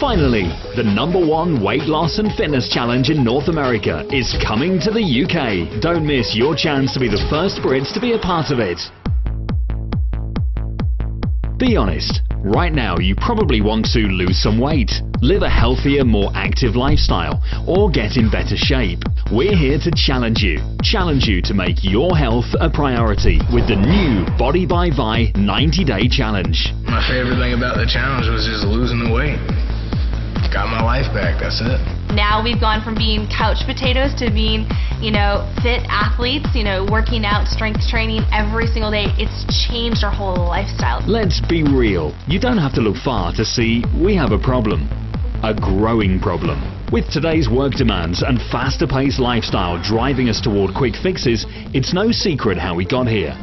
Finally, the #1 weight loss and fitness challenge in North America is coming to the UK. Don't miss your chance to be the first Brits to be a part of it. Be honest, right now you probably want to lose some weight, live a healthier, more active lifestyle, or get in better shape. We're here to challenge you to make your health a priority with the new Body by Vi 90-day challenge. My favorite thing about the challenge was just losing the weight. Got my life back, that's it. Now we've gone from being couch potatoes to being, fit athletes, working out, strength training every single day. It's changed our whole lifestyle. Let's be real. You don't have to look far to see we have a problem. A growing problem. With today's work demands and faster-paced lifestyle driving us toward quick fixes, it's no secret how we got here.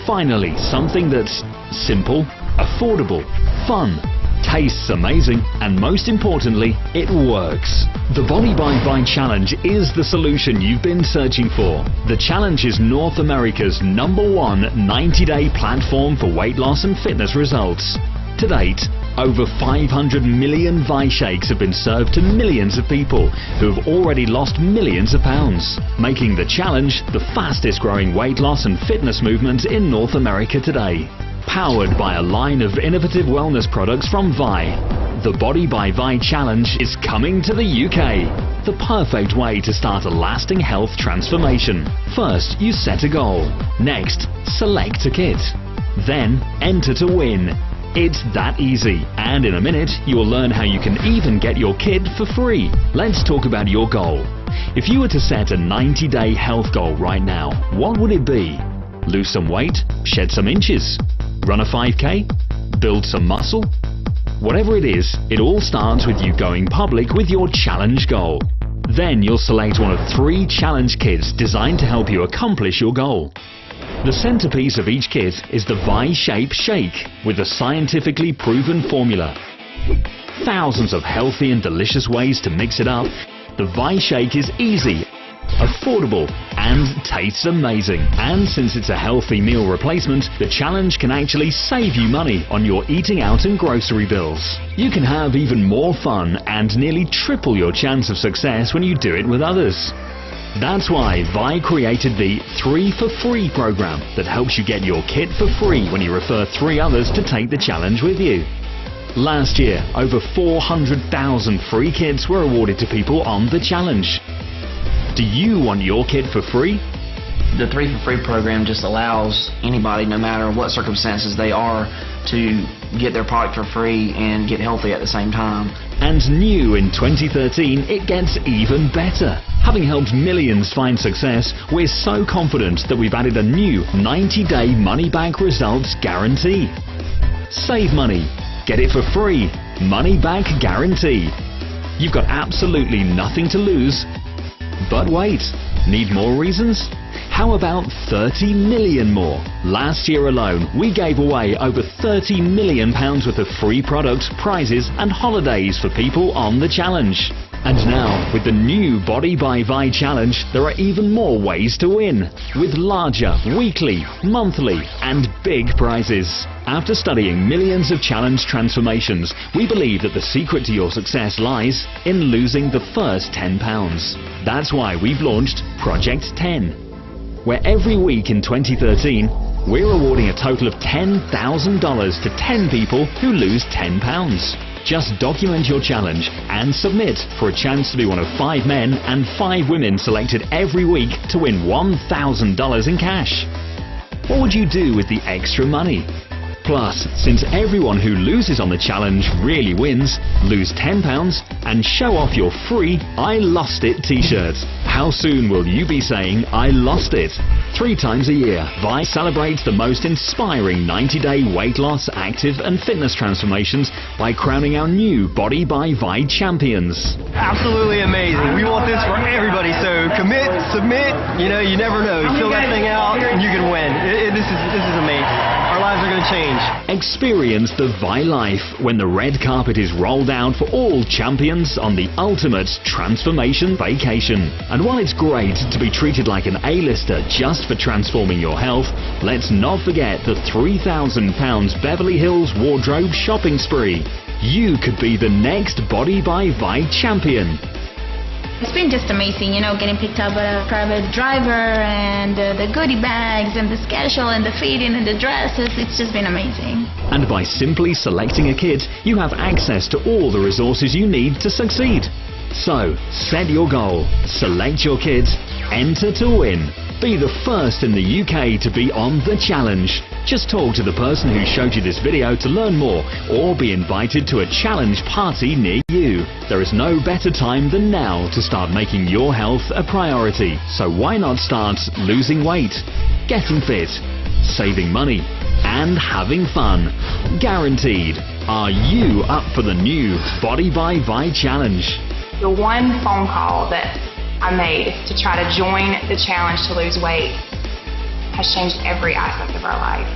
Finally, something that's simple, affordable, fun, tastes amazing, and most importantly, it works. The Body by Vi Challenge is the solution you've been searching for. The challenge is North America's #1 90-day platform for weight loss and fitness results. To date, over 500 million Vi shakes have been served to millions of people who have already lost millions of pounds, making the challenge the fastest growing weight loss and fitness movement in North America today. Powered by a line of innovative wellness products from Vi, the Body by Vi Challenge is coming to the UK. The perfect way to start a lasting health transformation. First, you set a goal. Next, select a kit. Then, enter to win. It's that easy, and in a minute you will learn how you can even get your kit for free. Let's talk about your goal. If you were to set a 90-day health goal right now, what would it be? Lose some weight? Shed some inches? Run a 5K? Build some muscle? Whatever it is, it all starts with you going public with your challenge goal. Then you'll select one of 3 challenge kits designed to help you accomplish your goal. The centerpiece of each kit is the Vi Shape Shake with a scientifically proven formula. Thousands of healthy and delicious ways to mix it up. The Vi Shake is easy, affordable, and tastes amazing. And since it's a healthy meal replacement, the challenge can actually save you money on your eating out and grocery bills. You can have even more fun and nearly triple your chance of success when you do it with others. That's why Vi created the 3 for Free program that helps you get your kit for free when you refer 3 others to take the challenge with you. Last year, over 400,000 free kits were awarded to people on the challenge. Do you want your kit for free? The 3 for Free program just allows anybody, no matter what circumstances they are, to get their product for free and get healthy at the same time. And new in 2013, it gets even better. Having helped millions find success, we're so confident that we've added a new 90-day money-back results guarantee. Save money, get it for free, money-back guarantee. You've got absolutely nothing to lose. But wait, need more reasons? How about 30 million more? Last year alone, we gave away over £30 million worth of free products, prizes and holidays for people on the challenge. And now, with the new Body by Vi Challenge, there are even more ways to win, with larger, weekly, monthly and big prizes. After studying millions of challenge transformations, we believe that the secret to your success lies in losing the first 10 pounds. That's why we've launched Project 10, where every week in 2013, we're awarding a total of $10,000 to 10 people who lose 10 pounds. Just document your challenge and submit for a chance to be one of 5 men and 5 women selected every week to win $1,000 in cash. What would you do with the extra money? Plus, since everyone who loses on the challenge really wins, lose 10 pounds and show off your free I Lost It t-shirt. How soon will you be saying I lost it? 3 times a year, Vi celebrates the most inspiring 90-day weight loss, active and fitness transformations by crowning our new Body by Vi champions. Absolutely amazing. We want this for everybody, so commit, submit, you never know. You fill that thing out and you can win. This is amazing. Our lives are going to change. Experience the Vi life when the red carpet is rolled out for all champions on the ultimate transformation vacation. And while it's great to be treated like an A-lister just for transforming your health, let's not forget the £3,000 Beverly Hills wardrobe shopping spree. you could be the next Body by Vi champion. It's been just amazing, getting picked up by a private driver and the goodie bags and the schedule and the feeding and the dresses. It's just been amazing. And by simply selecting a kit, you have access to all the resources you need to succeed. So, set your goal, select your kit, enter to win. Be the first in the UK to be on the challenge. Just talk to the person who showed you this video to learn more, or be invited to a challenge party near you. There is no better time than now to start making your health a priority. So why not start losing weight, getting fit, saving money, and having fun? Guaranteed. Are you up for the new Body by Vi challenge? The one phone call that I made to try to join the challenge to lose weight has changed every aspect of our life.